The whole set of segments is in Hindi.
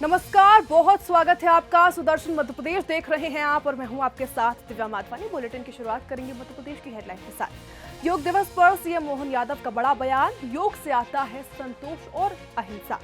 नमस्कार, बहुत स्वागत है आपका। सुदर्शन मध्य प्रदेश देख रहे हैं आप और मैं हूं आपके साथ दिव्या माधवानी। बुलेटिन की शुरुआत करेंगे मध्य प्रदेश की हेडलाइन के साथ। योग दिवस पर सीएम मोहन यादव का बड़ा बयान, योग से आता है संतोष और अहिंसा।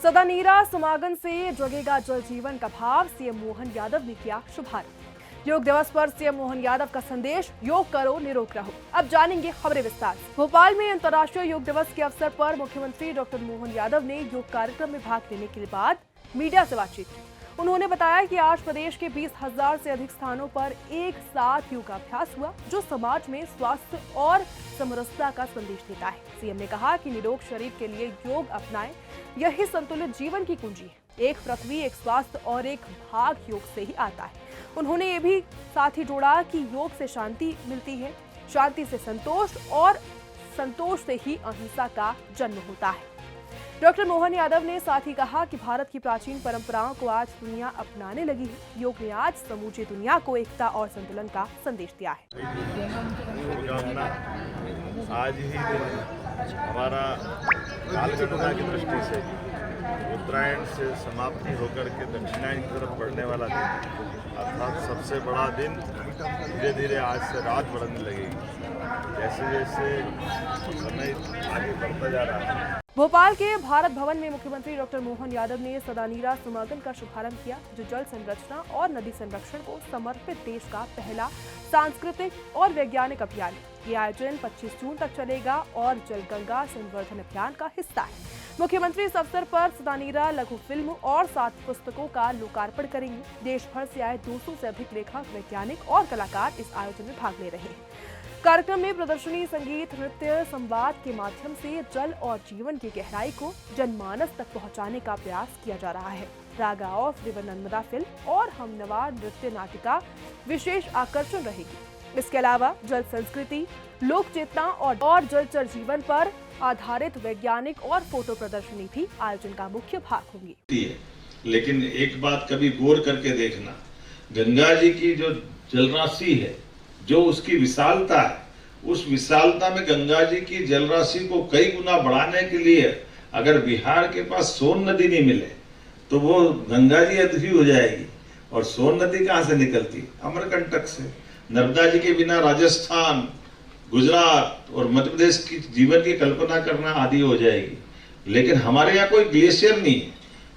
सदा नीरा समागम से जगेगा जल जीवन का भाव, सीएम मोहन यादव ने किया शुभारंभ। योग दिवस पर सीएम मोहन यादव का संदेश, योग करो निरोग रहो। अब जानेंगे खबरें विस्तार से। भोपाल में अंतर्राष्ट्रीय योग दिवस के अवसर पर मुख्यमंत्री डॉक्टर मोहन यादव ने योग कार्यक्रम में भाग लेने के बाद मीडिया से बातचीत की। उन्होंने बताया कि आज प्रदेश के 20,000 से अधिक स्थानों पर एक साथ योगाभ्यास हुआ, जो समाज में स्वास्थ्य और समरसता का संदेश देता है। सीएम ने कहा कि निरोग शरीर के लिए योग अपनाएं, यही संतुलित जीवन की कुंजी है। एक पृथ्वी, एक स्वास्थ्य और एक भाग योग से ही आता है। उन्होंने ये भी साथ ही जोड़ा कि योग से शांति मिलती है, शांति से संतोष और संतोष से ही अहिंसा का जन्म होता है। डॉक्टर मोहन यादव ने साथ ही कहा कि भारत की प्राचीन परंपराओं को आज दुनिया अपनाने लगी है। योग ने आज समूची दुनिया को एकता और संतुलन का संदेश दिया है। आज ही हमारा कालगणना की दृष्टि से उत्तरायण से समाप्ति होकर के दक्षिणायन की तरफ बढ़ने वाला दिन, अर्थात सबसे बड़ा दिन धीरे धीरे आज से रात बढ़ने लगेगी। जैसे जैसे समय आगे बढ़ता जा रहा है। भोपाल के भारत भवन में मुख्यमंत्री डॉक्टर मोहन यादव ने सदा नीरा समागम का शुभारंभ किया, जो जल संरक्षण और नदी संरक्षण को समर्पित देश का पहला सांस्कृतिक और वैज्ञानिक अभियान है। ये आयोजन 25 जून तक चलेगा और जल गंगा संवर्धन अभियान का हिस्सा है। मुख्यमंत्री इस अवसर पर सदा नीरा लघु फिल्म और 7 पुस्तकों का लोकार्पण करेंगे। देश भर से आए 200 से अधिक लेखक, वैज्ञानिक और कलाकार इस आयोजन में भाग ले रहे हैं। कार्यक्रम में प्रदर्शनी, संगीत, नृत्य, संवाद के माध्यम से जल और जीवन की गहराई को जनमानस तक पहुंचाने का प्रयास किया जा रहा है। रागा ऑफ रिवर नर्मदा फिल्म और हमनवा नृत्य नाटिका विशेष आकर्षण रहेगी। इसके अलावा जल संस्कृति, लोक चेतना और जलचर जीवन पर आधारित वैज्ञानिक और फोटो प्रदर्शनी भी आयोजन का मुख्य भाग होंगी। लेकिन एक बात कभी गौर करके देखना, गंगा जी की जो जलराशि है, जो उसकी विशालता है, उस विशालता में गंगा जी की जलराशि को कई गुना बढ़ाने के लिए अगर बिहार के पास सोन नदी नहीं मिले तो वो गंगा जी अधूरी हो जाएगी। और सोन नदी कहाँ से निकलती? अमरकंटक से। नर्मदा जी के बिना राजस्थान, गुजरात और मध्य प्रदेश की जीवन की कल्पना करना आदि हो जाएगी। लेकिन हमारे यहाँ कोई ग्लेशियर नहीं है।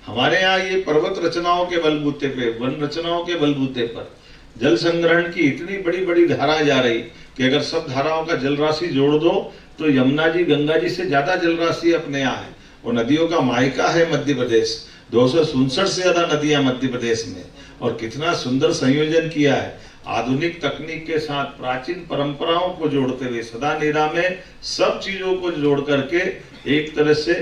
हमारे यहाँ ये पर्वत रचनाओं के बलबूते पे, वन रचनाओं के बलबूते पर जल संग्रहण की इतनी बड़ी बड़ी धाराएं जा रही कि अगर सब धाराओं का जल राशि जोड़ दो तो यमुना जी गंगा जी से ज्यादा जल राशि अपने यहाँ है। और नदियों का मायका है मध्य प्रदेश। 267 से ज्यादा नदियां मध्य प्रदेश में, और कितना सुंदर संयोजन किया है। आधुनिक तकनीक के साथ प्राचीन परंपराओं को जोड़ते हुए सदा नीरा में सब चीजों को जोड़ करके एक तरह से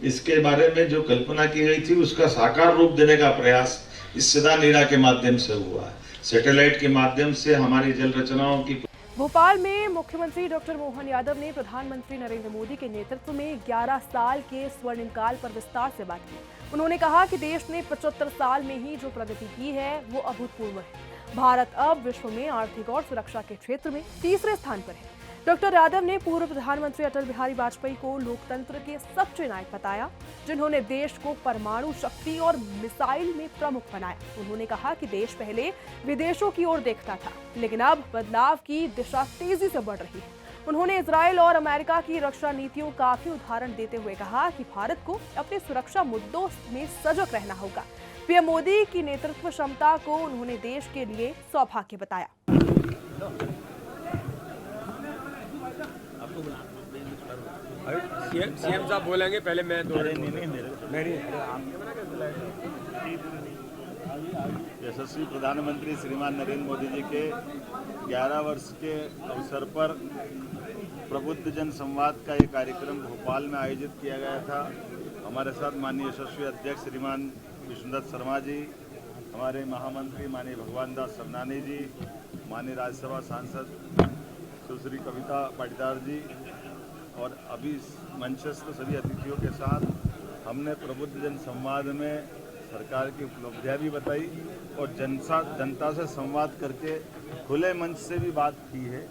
इसके बारे में जो कल्पना की गई थी उसका साकार रूप देने का प्रयास इस सदा नीरा के माध्यम से हुआ है। सैटेलाइट के माध्यम से हमारी जल रचनाओं की। भोपाल में मुख्यमंत्री डॉक्टर मोहन यादव ने प्रधानमंत्री नरेंद्र मोदी के नेतृत्व में 11 साल के स्वर्णिम काल पर विस्तार से बात की। उन्होंने कहा कि देश ने 75 साल में ही जो प्रगति की है वो अभूतपूर्व है। भारत अब विश्व में आर्थिक और सुरक्षा के क्षेत्र में तीसरे स्थान पर है। डॉक्टर यादव ने पूर्व प्रधानमंत्री अटल बिहारी वाजपेयी को लोकतंत्र के सच्चे नायक बताया, जिन्होंने देश को परमाणु शक्ति और मिसाइल में प्रमुख बनाया। उन्होंने कहा कि देश पहले विदेशों की ओर देखता था, लेकिन अब बदलाव की दिशा तेजी से बढ़ रही है। उन्होंने इजरायल और अमेरिका की रक्षा नीतियों का भी उदाहरण देते हुए कहा कि भारत को अपने सुरक्षा मुद्दों में सजग रहना होगा। पीएम मोदी की नेतृत्व क्षमता को उन्होंने देश के लिए सौभाग्य बताया। सीएम साहब बोलेंगे, पहले मैं यशस्वी प्रधानमंत्री श्रीमान नरेंद्र मोदी जी के 11 वर्ष के अवसर पर प्रबुद्ध जन संवाद का एक कार्यक्रम भोपाल में आयोजित किया गया था। हमारे साथ माननीय यशस्वी अध्यक्ष श्रीमान विष्णुदत्त शर्मा जी, हमारे महामंत्री माननीय भगवान दास सरनानी जी, माननीय राज्यसभा सांसद सुश्री कविता पाटीदार जी और अभी मंचस्थ सभी अतिथियों के साथ हमने प्रबुद्ध जन संवाद में सरकार की उपलब्धियां भी बताई और जनता से संवाद करके खुले मंच से भी बात की है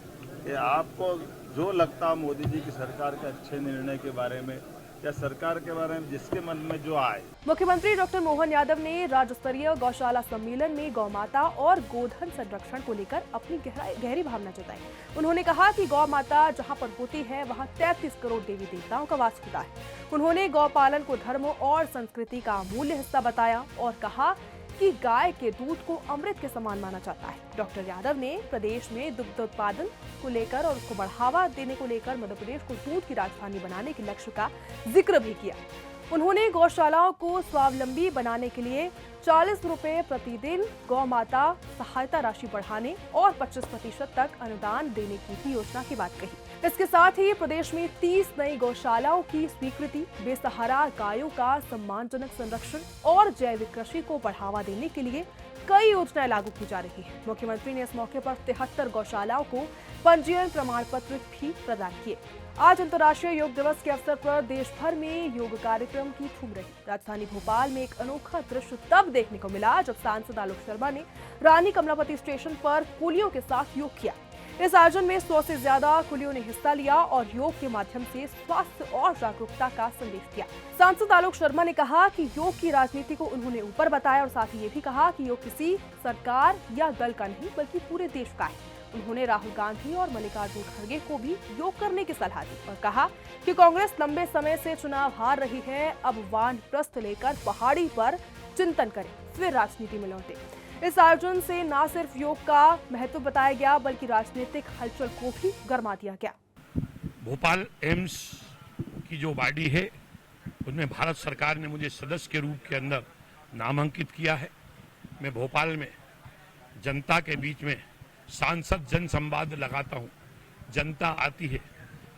कि आपको जो लगता मोदी जी की सरकार के अच्छे निर्णय के बारे में या सरकार के बारे में जिसके मन में जो आए। मुख्यमंत्री डॉक्टर मोहन यादव ने राज्य स्तरीय गौशाला सम्मेलन में गौमाता और गोधन संरक्षण को लेकर अपनी गहरी भावना जताई। उन्होंने कहा कि गौ माता जहां पर होती है वहां 33 करोड़ देवी देवताओं का वास होता है। उन्होंने गौपालन को धर्म और संस्कृति का अमूल्य हिस्सा बताया और कहा कि गाय के दूध को अमृत के समान माना जाता है। डॉक्टर यादव ने प्रदेश में दुग्ध उत्पादन को लेकर और उसको बढ़ावा देने को लेकर मध्य प्रदेश को दूध की राजधानी बनाने के लक्ष्य का जिक्र भी किया। उन्होंने गौशालाओं को स्वावलंबी बनाने के लिए 40 रुपए प्रतिदिन गौ माता सहायता राशि बढ़ाने और 25% तक अनुदान देने की भी योजना की बात कही। इसके साथ ही प्रदेश में 30 नई गौशालाओं की स्वीकृति, बेसहारा गायों का सम्मानजनक संरक्षण और जैविक कृषि को बढ़ावा देने के लिए कई योजनाएं लागू की जा रही हैं। मुख्यमंत्री ने इस मौके पर 73 गौशालाओं को पंजीयन प्रमाण पत्र भी प्रदान किए। आज अंतर्राष्ट्रीय योग दिवस के अवसर पर देश भर में योग कार्यक्रम की धूम रही। राजधानी भोपाल में एक अनोखा दृश्य तब देखने को मिला जब सांसद आलोक शर्मा ने रानी कमलापति स्टेशन पर कुलियों के साथ योग किया। इस आयोजन में 100 से ज्यादा कुलियों ने हिस्सा लिया और योग के माध्यम से स्वास्थ्य और जागरूकता का संदेश दिया। सांसद आलोक शर्मा ने कहा कि योग की राजनीति को उन्होंने ऊपर बताया और साथ ही ये भी कहा कि योग किसी सरकार या दल का नहीं बल्कि पूरे देश का है। उन्होंने राहुल गांधी और मल्लिकार्जुन खड़गे को भी योग करने की सलाह दी और कहा कि कांग्रेस लंबे समय से चुनाव हार रही है, अब वानप्रस्थ लेकर पहाड़ी पर चिंतन करें, फिर राजनीति में लौटे। इस आयोजन से न सिर्फ योग का महत्व बताया गया बल्कि राजनीतिक हलचल को भी गरमा दिया गया। भोपाल एम्स की जो बॉडी है उसमें भारत सरकार ने मुझे सदस्य के रूप के अंदर नामांकित किया है। मैं भोपाल में जनता के बीच में सांसद जन संवाद लगाता हूँ। जनता आती है,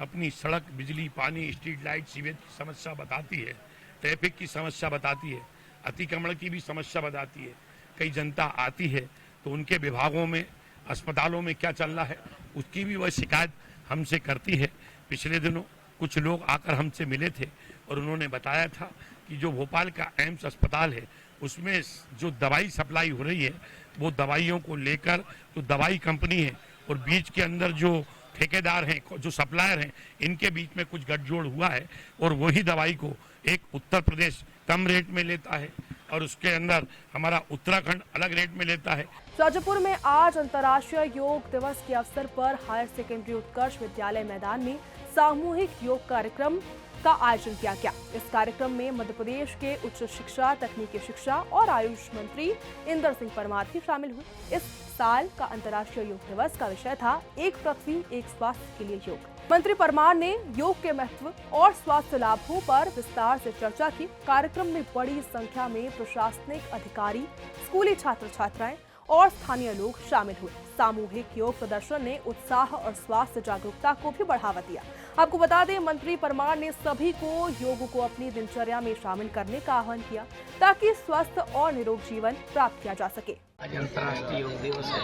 अपनी सड़क, बिजली, पानी, स्ट्रीट लाइट, सीवेज की समस्या बताती है, ट्रैफिक की समस्या बताती है, अतिक्रमण की भी समस्या बताती है। कई जनता आती है तो उनके विभागों में, अस्पतालों में क्या चल रहा है उसकी भी वह शिकायत हमसे करती है। पिछले दिनों कुछ लोग आकर हमसे मिले थे और उन्होंने बताया था कि जो भोपाल का एम्स अस्पताल है उसमें जो दवाई सप्लाई हो रही है वो दवाइयों को लेकर जो दवाई कंपनी है और बीच के अंदर जो ठेकेदार हैं, जो सप्लायर हैं, इनके बीच में कुछ गठजोड़ हुआ है और वही दवाई को एक उत्तर प्रदेश कम रेट में लेता है और उसके अंदर हमारा उत्तराखंड अलग रेट में लेता है। शाजापुर में आज अंतर्राष्ट्रीय योग दिवस के अवसर पर हायर सेकेंडरी उत्कर्ष विद्यालय मैदान में सामूहिक योग कार्यक्रम का आयोजन किया गया। इस कार्यक्रम में मध्य प्रदेश के उच्च शिक्षा, तकनीकी शिक्षा और आयुष मंत्री इंदर सिंह परमार भी शामिल हुए। इस साल का अंतर्राष्ट्रीय योग दिवस का विषय था एक पृथ्वी एक स्वास्थ्य के लिए योग। मंत्री परमार ने योग के महत्व और स्वास्थ्य लाभों पर विस्तार से चर्चा की। कार्यक्रम में बड़ी संख्या में प्रशासनिक अधिकारी, स्कूली छात्र छात्राएं और स्थानीय लोग शामिल हुए। सामूहिक योग प्रदर्शन ने उत्साह और स्वास्थ्य जागरूकता को भी बढ़ावा दिया। आपको बता दें, मंत्री परमार ने सभी को योग को अपनी दिनचर्या में शामिल करने का आह्वान किया ताकि स्वस्थ और निरोग जीवन प्राप्त किया जा सके। आज अंतर्राष्ट्रीय योग दिवस है।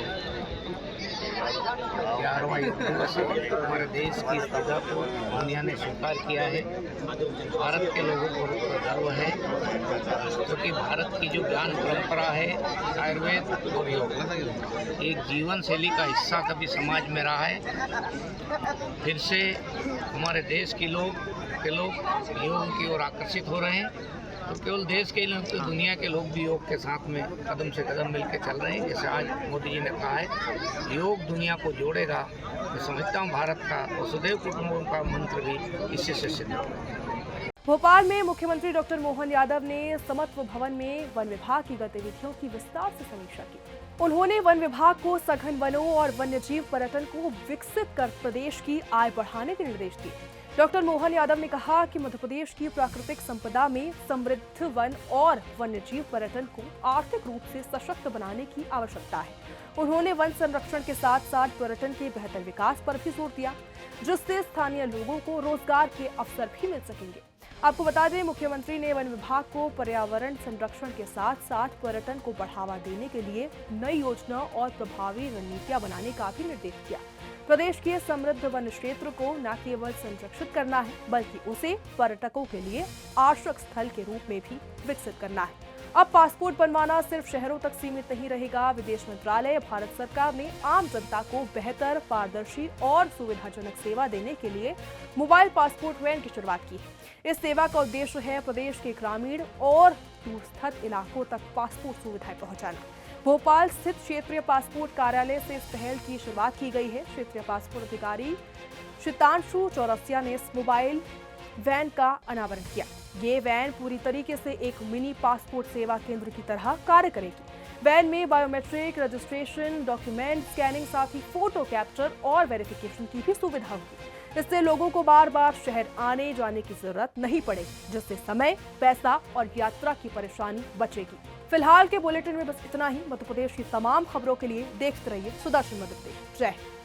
11वां योग दिवस है। हमारे देश की सजा को दुनिया ने स्वीकार किया है। भारत के लोगों को गर्व है क्योंकि भारत की जो ज्ञान परंपरा है, आयुर्वेद और योग एक जीवन शैली का हिस्सा कभी समाज में रहा है। फिर से हमारे देश के लोग योग की ओर आकर्षित हो रहे हैं। तो केवल देश के लोग, तो दुनिया के लोग भी योग के साथ में कदम से कदम मिलकर चल रहे हैं। जैसे आज मोदी जी ने कहा है, योग दुनिया को जोड़ेगा। मैं समझता हूँ भारत का वसुधैव कुटुंबकम का मंत्र भी इससे सिद्ध होगा। भोपाल में मुख्यमंत्री डॉक्टर मोहन यादव ने समत्व भवन में वन विभाग की गतिविधियों की विस्तार से समीक्षा की। उन्होंने वन विभाग को सघन वनों और वन्यजीव पर्यटन को विकसित कर प्रदेश की आय बढ़ाने के निर्देश दिए। डॉक्टर मोहन यादव ने कहा कि मध्य प्रदेश की प्राकृतिक संपदा में समृद्ध वन और वन्यजीव पर्यटन को आर्थिक रूप से सशक्त बनाने की आवश्यकता है। उन्होंने वन संरक्षण के साथ साथ पर्यटन के बेहतर विकास पर भी जोर दिया, जिससे स्थानीय लोगों को रोजगार के अवसर भी मिल सकेंगे। आपको बता दें, मुख्यमंत्री ने वन विभाग को पर्यावरण संरक्षण के साथ साथ पर्यटन को बढ़ावा देने के लिए नई योजना और प्रभावी रणनीतियां बनाने का भी निर्देश दिया। प्रदेश के समृद्ध वन क्षेत्र को न केवल संरक्षित करना है बल्कि उसे पर्यटकों के लिए आकर्षक स्थल के रूप में भी विकसित करना है। अब पासपोर्ट बनवाना सिर्फ शहरों तक सीमित नहीं रहेगा। विदेश मंत्रालय भारत सरकार ने आम जनता को बेहतर, पारदर्शी और सुविधाजनक सेवा देने के लिए मोबाइल पासपोर्ट वैन की शुरुआत की है। इस सेवा का उद्देश्य है प्रदेश के ग्रामीण और दूरस्थ इलाकों तक पासपोर्ट सुविधाएं पहुंचाना। भोपाल स्थित क्षेत्रीय पासपोर्ट कार्यालय से इस पहल की शुरुआत की गई है। क्षेत्रीय पासपोर्ट अधिकारी शितांशु चौरसिया ने इस मोबाइल वैन का अनावरण किया। ये वैन पूरी तरीके से एक मिनी पासपोर्ट सेवा केंद्र की तरह कार्य करेगी। वैन में बायोमेट्रिक रजिस्ट्रेशन, डॉक्यूमेंट स्कैनिंग, साथ ही फोटो कैप्चर और वेरिफिकेशन की भी सुविधा होगी। इससे लोगों को बार बार शहर आने जाने की जरूरत नहीं पड़ेगी, जिससे समय, पैसा और यात्रा की परेशानी बचेगी। फिलहाल के बुलेटिन में बस इतना ही। मध्य प्रदेश की तमाम खबरों के लिए देखते रहिए सुदर्शन मध्य प्रदेश। जय हिंद।